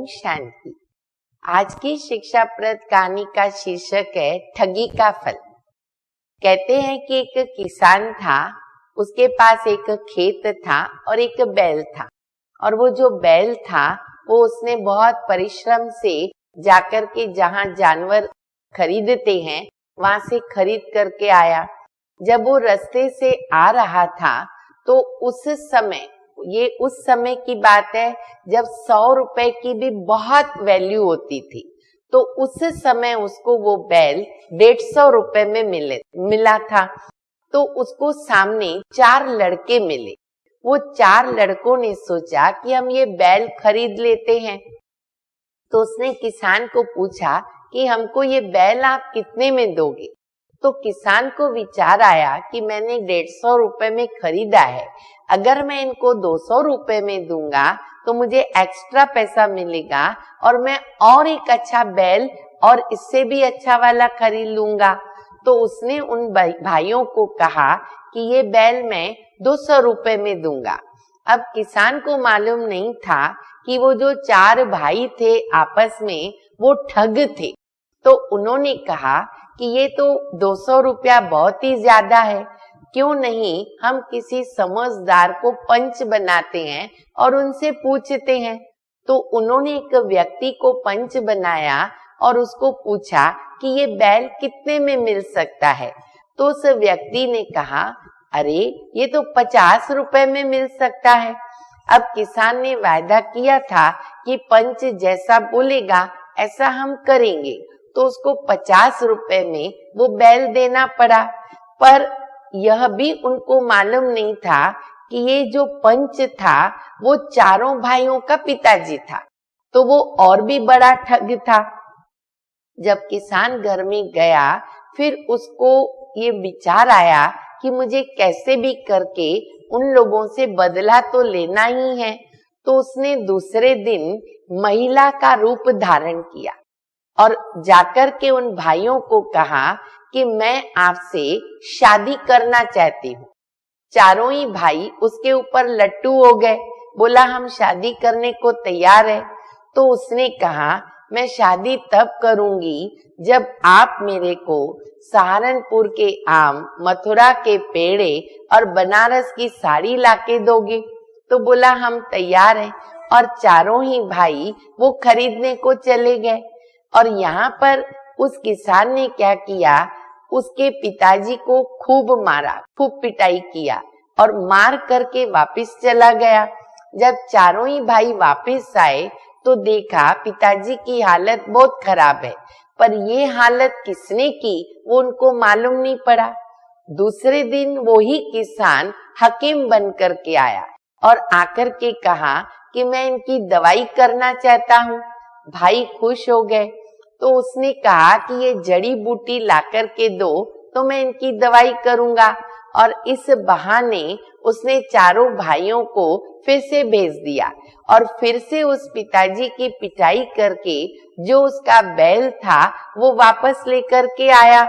ओम शांति। आज की शिक्षाप्रद कहानी का शीर्षक है ठगी का फल। कहते हैं कि एक किसान था, उसके पास एक खेत था और एक बैल था। और वो जो बैल था वो उसने बहुत परिश्रम से जाकर के जहाँ जानवर खरीदते हैं वहां से खरीद करके आया। जब वो रास्ते से आ रहा था तो उस समय की बात है जब 100 रुपए की भी बहुत वैल्यू होती थी। तो उस समय उसको वो बैल 150 रुपए में मिला था। तो उसको सामने 4 लड़के मिले। वो 4 लड़कों ने सोचा कि हम ये बैल खरीद लेते हैं। तो उसने किसान को पूछा कि हमको ये बैल आप कितने में दोगे। तो किसान को विचार आया कि मैंने 150 रुपए में खरीदा है, अगर मैं इनको 200 रुपए में दूंगा तो मुझे एक्स्ट्रा पैसा मिलेगा और मैं और एक अच्छा बैल और इससे भी अच्छा वाला खरीद लूंगा। तो उसने उन भाइयों को कहा कि ये बैल मैं 200 रुपए में दूंगा। अब किसान को मालूम नहीं था कि वो जो 4 भाई थे आपस में वो ठग थे। तो उन्होंने कहा कि ये तो 200 रुपया बहुत ही ज्यादा है, क्यों नहीं हम किसी समझदार को पंच बनाते हैं और उनसे पूछते हैं। तो उन्होंने एक व्यक्ति को पंच बनाया और उसको पूछा कि ये बैल कितने में मिल सकता है। तो उस व्यक्ति ने कहा, अरे ये तो 50 रुपए में मिल सकता है। अब किसान ने वायदा किया था कि पंच जैसा बोलेगा ऐसा हम करेंगे, तो उसको 50 रुपए में वो बैल देना पड़ा। पर यह भी उनको मालूम नहीं था कि ये जो पंच था वो चारों भाइयों का पिताजी था, तो वो और भी बड़ा ठग था। जब किसान घर में गया फिर उसको ये विचार आया कि मुझे कैसे भी करके उन लोगों से बदला तो लेना ही है। तो उसने दूसरे दिन महिला का रूप धारण किया और जाकर के उन भाइयों को कहा कि मैं आपसे शादी करना चाहती हूँ। चारों ही भाई उसके ऊपर लट्टू हो गए, बोला हम शादी करने को तैयार है। तो उसने कहा मैं शादी तब करूंगी जब आप मेरे को सहारनपुर के आम, मथुरा के पेड़े और बनारस की साड़ी लाके दोगे। तो बोला हम तैयार हैं। और चारों ही भाई वो खरीदने को चले गए। और यहाँ पर उस किसान ने क्या किया, उसके पिताजी को खूब मारा, खूब पिटाई किया और मार करके वापस चला गया। जब चारों ही भाई वापस आए तो देखा पिताजी की हालत बहुत खराब है, पर ये हालत किसने की वो उनको मालूम नहीं पड़ा। दूसरे दिन वो ही किसान हकीम बन करके आया और आकर के कहा कि मैं इनकी दवाई करना चाहता हूँ। भाई खुश हो गए। तो उसने कहा कि ये जड़ी बूटी ला करके दो तो मैं इनकी दवाई करूंगा। और इस बहाने उसने चारों भाइयों को फिर से भेज दिया और फिर से उस पिताजी की पिटाई करके जो उसका बैल था वो वापस लेकर के आया।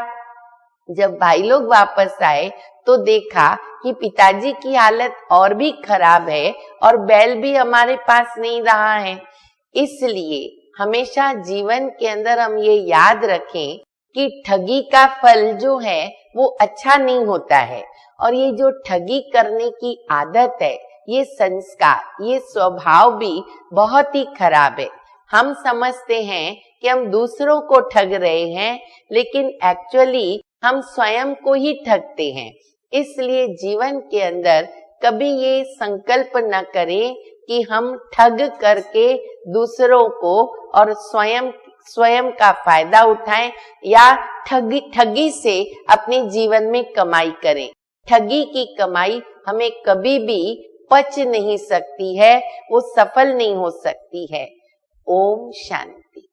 जब भाई लोग वापस आए तो देखा कि पिताजी की हालत और भी खराब है और बैल भी हमारे पास नहीं रहा है। इसलिए हमेशा जीवन के अंदर हम ये याद रखें कि ठगी का फल जो है वो अच्छा नहीं होता है। और ये जो ठगी करने की आदत है, ये संस्कार, ये स्वभाव भी बहुत ही खराब है। हम समझते हैं कि हम दूसरों को ठग रहे हैं, लेकिन एक्चुअली हम स्वयं को ही ठगते हैं। इसलिए जीवन के अंदर कभी ये संकल्प न करें कि हम ठग करके दूसरों को और स्वयं का फायदा उठाएं या ठगी से अपने जीवन में कमाई करें। ठगी की कमाई हमें कभी भी पच नहीं सकती है, वो सफल नहीं हो सकती है। ओम शांति।